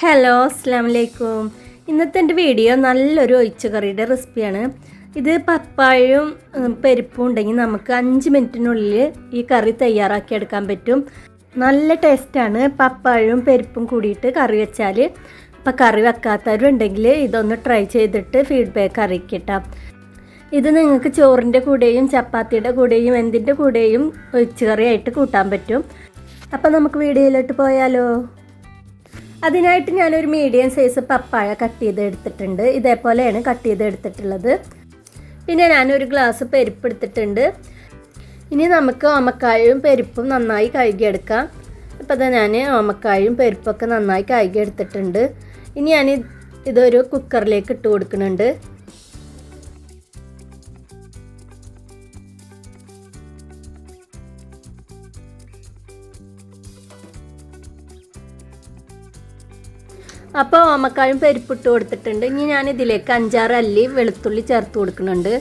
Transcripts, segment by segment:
Hello അസ്സാം വലൈക്കും. ഇന്നത്തെ എൻ്റെ വീഡിയോ നല്ലൊരു ഒഴിച്ചുകറിയുടെ റെസിപ്പിയാണ്. ഇത് പപ്പായയും പരിപ്പും ഉണ്ടെങ്കിൽ നമുക്ക് 5 മിനിറ്റിനുള്ളിൽ ഈ കറി തയ്യാറാക്കി എടുക്കാൻ പറ്റും. നല്ല ടേസ്റ്റാണ് പപ്പായയും പരിപ്പും കൂടിയിട്ട് കറി വെച്ചാൽ. അപ്പോൾ കറി വെക്കാത്തവരുണ്ടെങ്കിൽ ഇതൊന്ന് ട്രൈ ചെയ്തിട്ട് ഫീഡ്ബാക്ക് അറിയിക്കട്ടോ. ഇത് നിങ്ങൾക്ക് ചോറിൻ്റെ കൂടെയും ചപ്പാത്തിയുടെ കൂടെയും എന്തിൻ്റെ കൂടെയും ഒഴിച്ചുകറിയായിട്ട് കൂട്ടാൻ പറ്റും. അപ്പോൾ നമുക്ക് വീഡിയോയിലോട്ട് പോയാലോ. അതിനായിട്ട് ഞാനൊരു മീഡിയം സൈസ് പപ്പായ കട്ട് ചെയ്ത് എടുത്തിട്ടുണ്ട്. ഇതേപോലെയാണ് കട്ട് ചെയ്ത് എടുത്തിട്ടുള്ളത്. പിന്നെ ഞാനൊരു ഗ്ലാസ് പരിപ്പ് എടുത്തിട്ടുണ്ട്. ഇനി നമുക്ക് ഓമക്കായും പരിപ്പും നന്നായി കഴുകിയെടുക്കാം. ഇപ്പോൾ അത് ഞാൻ ഓമക്കായും പരിപ്പൊക്കെ നന്നായി കഴുകിയെടുത്തിട്ടുണ്ട്. ഇനി ഞാൻ ഇതൊരു കുക്കറിലേക്ക് ഇട്ട് കൊടുക്കുന്നുണ്ട്. അപ്പോൾ ഓമക്കായും പരിപ്പിട്ട് കൊടുത്തിട്ടുണ്ട്. ഇനി ഞാൻ ഇതിലേക്ക് 5-6 അല്ലി വെളുത്തുള്ളി ചേർത്ത് കൊടുക്കുന്നുണ്ട്.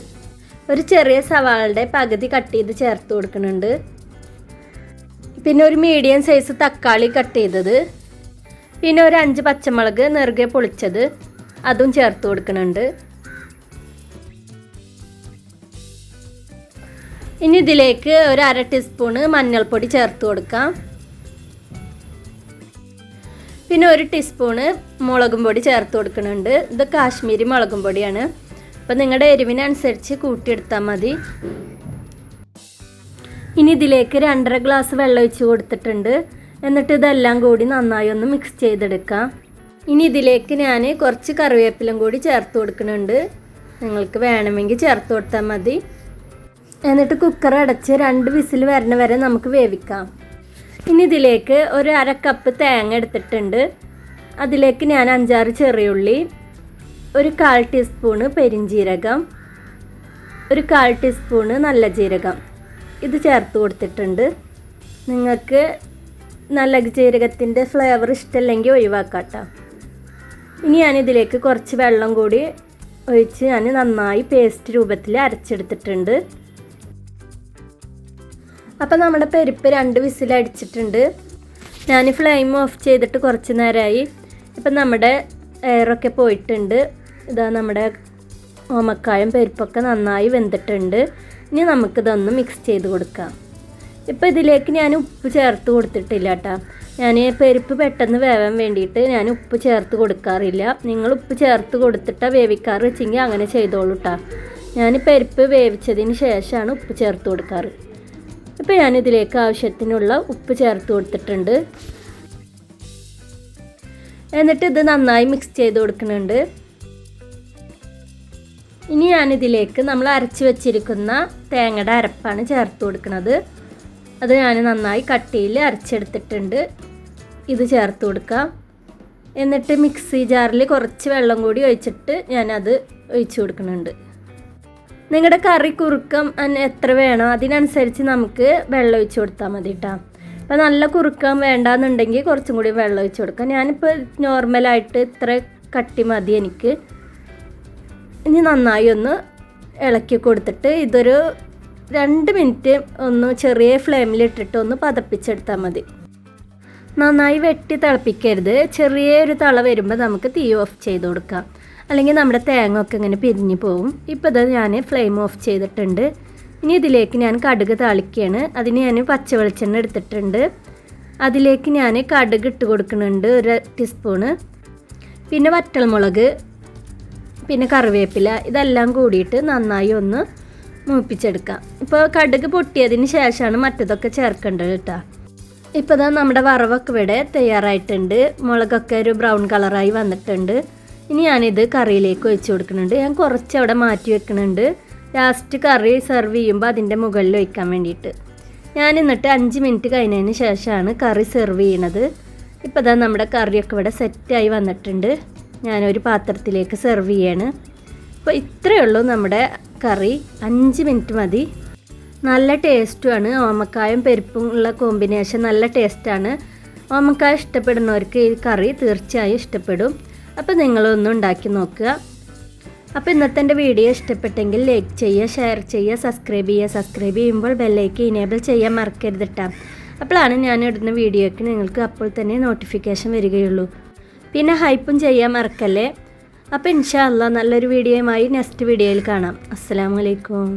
ഒരു ചെറിയ സവാളയുടെ പകുതി കട്ട് ചെയ്ത് ചേർത്ത് കൊടുക്കുന്നുണ്ട്. പിന്നെ ഒരു മീഡിയം സൈസ് തക്കാളി കട്ട് ചെയ്തത്, പിന്നെ ഒരു 5 പച്ചമുളക് നെറുകെ പൊളിച്ചത് അതും ചേർത്ത് കൊടുക്കുന്നുണ്ട്. ഇനി ഇതിലേക്ക് ഒരു 1/2 ടീസ്പൂണ് മഞ്ഞൾപ്പൊടി ചേർത്ത് കൊടുക്കാം. പിന്നെ 1 ടീസ്പൂണ് മുളകും പൊടി ചേർത്ത് കൊടുക്കുന്നുണ്ട്. ഇത് കാശ്മീരി മുളകും പൊടിയാണ്. അപ്പോൾ നിങ്ങളുടെ എരിവിനനുസരിച്ച് കൂട്ടിയെടുത്താൽ മതി. ഇനി ഇതിലേക്ക് 2.5 ഗ്ലാസ് വെള്ളം ഒഴിച്ച് കൊടുത്തിട്ടുണ്ട്. എന്നിട്ട് ഇതെല്ലാം കൂടി നന്നായി ഒന്ന് മിക്സ് ചെയ്തെടുക്കാം. ഇനി ഇതിലേക്ക് ഞാൻ കുറച്ച് കറിവേപ്പിലും കൂടി ചേർത്ത് കൊടുക്കുന്നുണ്ട്. നിങ്ങൾക്ക് വേണമെങ്കിൽ ചേർത്ത് കൊടുത്താൽ മതി. എന്നിട്ട് കുക്കർ അടച്ച് 2 വിസിൽ വരണ വരെ നമുക്ക് വേവിക്കാം. ഇനി ഇതിലേക്ക് ഒരു 1/2 കപ്പ് തേങ്ങ എടുത്തിട്ടുണ്ട്. അതിലേക്ക് ഞാൻ 5-6 ചെറിയുള്ളി, ഒരു 1/4 ടീസ്പൂണ് പെരിഞ്ജീരകം, ഒരു 1/4 ടീസ്പൂണ് നല്ല ജീരകം ഇത് ചേർത്ത് കൊടുത്തിട്ടുണ്ട്. നിങ്ങൾക്ക് നല്ല ജീരകത്തിൻ്റെ ഫ്ലേവർ ഇഷ്ടമല്ലെങ്കിൽ ഒഴിവാക്കാട്ടോ. ഇനി ഞാനിതിലേക്ക് കുറച്ച് വെള്ളം കൂടി ഒഴിച്ച് ഞാൻ നന്നായി പേസ്റ്റ് രൂപത്തിൽ അരച്ചെടുത്തിട്ടുണ്ട്. അപ്പോൾ നമ്മുടെ പരിപ്പ് 2 വിസിൽ അടിച്ചിട്ടുണ്ട്. ഞാൻ ഫ്ലെയിം ഓഫ് ചെയ്തിട്ട് കുറച്ച് നേരമായി. ഇപ്പം നമ്മുടെ എയറൊക്കെ പോയിട്ടുണ്ട്. ഇതാ നമ്മുടെ ഓമക്കായും പരിപ്പൊക്കെ നന്നായി വെന്തിട്ടുണ്ട്. ഇനി നമുക്കിതൊന്ന് മിക്സ് ചെയ്ത് കൊടുക്കാം. ഇപ്പോൾ ഇതിലേക്ക് ഞാൻ ഉപ്പ് ചേർത്ത് കൊടുത്തിട്ടില്ല കേട്ടോ. ഞാൻ പരിപ്പ് പെട്ടെന്ന് വേവാൻ വേണ്ടിയിട്ട് ഞാൻ ഉപ്പ് ചേർത്ത് കൊടുക്കാറില്ല. നിങ്ങൾ ഉപ്പ് ചേർത്ത് കൊടുത്തിട്ടാണ് വേവിക്കാറ് വെച്ചെങ്കിൽ അങ്ങനെ ചെയ്തോളൂ കേട്ടോ. ഞാൻ പരിപ്പ് വേവിച്ചതിന് ശേഷമാണ് ഉപ്പ് ചേർത്ത് കൊടുക്കാറ്. ഇപ്പോൾ ഞാനിതിലേക്ക് ആവശ്യത്തിനുള്ള ഉപ്പ് ചേർത്ത് കൊടുത്തിട്ടുണ്ട്. എന്നിട്ട് ഇത് നന്നായി മിക്സ് ചെയ്ത് കൊടുക്കുന്നുണ്ട്. ഇനി ഞാനിതിലേക്ക് നമ്മൾ അരച്ച് വെച്ചിരിക്കുന്ന തേങ്ങയുടെ അരപ്പാണ് ചേർത്ത് കൊടുക്കുന്നത്. അത് ഞാൻ നന്നായി കട്ടിയിൽ അരച്ചെടുത്തിട്ടുണ്ട്. ഇത് ചേർത്ത് കൊടുക്കാം. എന്നിട്ട് മിക്സി ജാറിൽ കുറച്ച് വെള്ളം കൂടി ഒഴിച്ചിട്ട് ഞാനത് ഒഴിച്ച് കൊടുക്കുന്നുണ്ട്. നിങ്ങളുടെ കറി കുറുക്കം എത്ര വേണോ അതിനനുസരിച്ച് നമുക്ക് വെള്ളം ഒഴിച്ച് കൊടുത്താൽ മതി കേട്ടോ. അപ്പോൾ നല്ല കുറുക്കം വേണ്ടാന്നുണ്ടെങ്കിൽ കുറച്ചും കൂടി വെള്ളം ഒഴിച്ച് കൊടുക്കാം. ഞാനിപ്പോൾ നോർമലായിട്ട് ഇത്ര കട്ടി മതി എനിക്ക്. ഇനി നന്നായി ഒന്ന് ഇളക്കി കൊടുത്തിട്ട് ഇതൊരു 2 മിനിറ്റ് ഒന്ന് ചെറിയ ഫ്ലെയിമിലിട്ടിട്ട് ഒന്ന് പതപ്പിച്ചെടുത്താൽ മതി. നന്നായി വെട്ടി തിളപ്പിക്കരുത്. ചെറിയൊരു തള വരുമ്പോൾ നമുക്ക് തീ ഓഫ് ചെയ്ത് കൊടുക്കാം. അല്ലെങ്കിൽ നമ്മുടെ തേങ്ങ ഒക്കെ ഇങ്ങനെ പിരിഞ്ഞു പോവും. ഇപ്പോൾ ഇത് ഞാൻ ഫ്ലെയിം ഓഫ് ചെയ്തിട്ടുണ്ട്. ഇനി ഇതിലേക്ക് ഞാൻ കടുക് താളിക്കുകയാണ്. അതിന് ഞാൻ പച്ച വെളിച്ചെണ്ണ എടുത്തിട്ടുണ്ട്. അതിലേക്ക് ഞാൻ കടുക് ഇട്ട് കൊടുക്കുന്നുണ്ട് 1 ടീസ്പൂണ്. പിന്നെ വറ്റൽമുളക്, പിന്നെ കറിവേപ്പില ഇതെല്ലാം കൂടിയിട്ട് നന്നായി ഒന്ന് മൂപ്പിച്ചെടുക്കാം. ഇപ്പോൾ കടുക് പൊട്ടിയതിന് ശേഷമാണ് മറ്റതൊക്കെ ചേർക്കേണ്ടത് കേട്ടോ. ഇപ്പോൾ ഇതാ നമ്മുടെ വറവൊക്കെ ഇവിടെ തയ്യാറായിട്ടുണ്ട്. മുളകൊക്കെ ഒരു ബ്രൗൺ കളറായി വന്നിട്ടുണ്ട്. ഇനി ഞാനിത് കറിയിലേക്ക് ഒഴിച്ച് കൊടുക്കുന്നുണ്ട്. ഞാൻ കുറച്ച് അവിടെ മാറ്റി വെക്കുന്നുണ്ട്. ലാസ്റ്റ് കറി സെർവ് ചെയ്യുമ്പോൾ അതിൻ്റെ മുകളിൽ ഒഴിക്കാൻ വേണ്ടിയിട്ട്. ഞാൻ എന്നിട്ട് 5 മിനിറ്റ് കഴിഞ്ഞതിന് ശേഷമാണ് കറി സെർവ് ചെയ്യണത്. ഇപ്പോൾ ഇതാ നമ്മുടെ കറിയൊക്കെ ഇവിടെ സെറ്റായി വന്നിട്ടുണ്ട്. ഞാനൊരു പാത്രത്തിലേക്ക് സെർവ് ചെയ്യാണ്. അപ്പോൾ ഇത്രയേ ഉള്ളൂ നമ്മുടെ കറി. 5 മിനിറ്റ് മതി. നല്ല ടേസ്റ്റുമാണ്. ഓമക്കായും പരിപ്പും ഉള്ള കോമ്പിനേഷൻ നല്ല ടേസ്റ്റാണ്. ഓമക്കായ ഇഷ്ടപ്പെടുന്നവർക്ക് ഈ കറി തീർച്ചയായും ഇഷ്ടപ്പെടും. അപ്പോൾ നിങ്ങളൊന്നും ഉണ്ടാക്കി നോക്കുക. അപ്പോൾ ഇന്നത്തെ എൻ്റെ വീഡിയോ ഇഷ്ടപ്പെട്ടെങ്കിൽ ലൈക്ക് ചെയ്യുക, ഷെയർ ചെയ്യുക, സബ്സ്ക്രൈബ് ചെയ്യുക. സബ്സ്ക്രൈബ് ചെയ്യുമ്പോൾ ബെല്ലൈക്കൻ ഇനേബിൾ ചെയ്യാൻ മറക്കരുത് കേട്ടോ. അപ്പോഴാണ് ഞാൻ ഇടുന്ന വീഡിയോയ്ക്ക് നിങ്ങൾക്ക് അപ്പോൾ തന്നെ നോട്ടിഫിക്കേഷൻ വരികയുള്ളൂ. പിന്നെ ഹൈപ്പും ചെയ്യാൻ മറക്കല്ലേ. അപ്പോൾ ഇൻഷാ അല്ലാഹ് നല്ലൊരു വീഡിയോയുമായി നെക്സ്റ്റ് വീഡിയോയിൽ കാണാം. അസ്സലാമു അലൈക്കും.